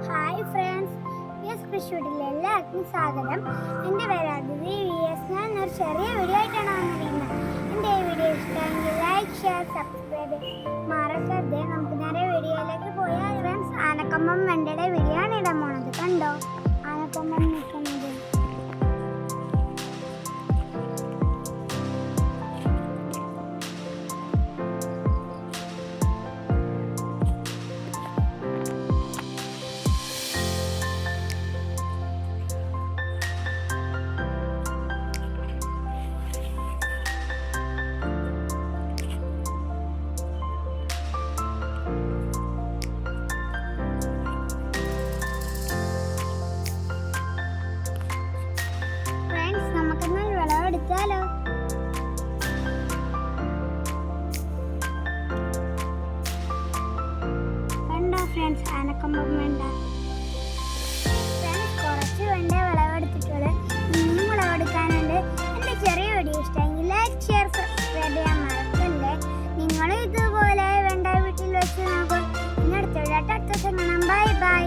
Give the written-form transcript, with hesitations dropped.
Hi friends, കൃഷിയുടെ എല്ലാവർക്കും സ്വാഗതം. എൻ്റെ പേരാതിഥി ഞാൻ ഒരു ചെറിയ വീഡിയോ ആയിട്ടാണ് വന്നിരിക്കുന്നത്. എൻ്റെ ഈ വീഡിയോ ഇഷ്ടമെങ്കിൽ ലൈക്ക്, ഷെയർ, സബ്സ്ക്രൈബ് മറക്കരുത്. നമുക്ക് നേരെ വീഡിയോയിലേക്ക് പോയാൽ ഫ്രണ്ട്സ്, ആനക്കൊമ്പൻ വെണ്ടയുടെ വീഡിയോ ആണ് ഇടാൻ പോണത്. കണ്ടോ ആനക്കൊമ്പൻ നിൽക്കുന്നത്? നമുക്കെന്നാൽ വിളവെടുത്താലോ? കണ്ടോ ഫ്രണ്ട്സ്, ആനക്കൊമ്പൻ വേണ്ട. കുറച്ച് വേണ്ട വിളവെടുത്തിട്ടുള്ളത്. ഇന്നും വിളവെടുക്കാനുണ്ട്. എൻ്റെ ചെറിയ വീഡിയോ ഇഷ്ടമെങ്കിൽ ലൈക്ക്, ഷെയർ, സബ്സ്ക്രൈബ് ചെയ്യാൻ മറക്കല്ലേ. നിങ്ങൾ ഇതുപോലെ വേണ്ട വീട്ടിൽ വെച്ച് നോക്കും. ഇനി അടുത്ത വീഡിയോ കാണാം. Bye bye.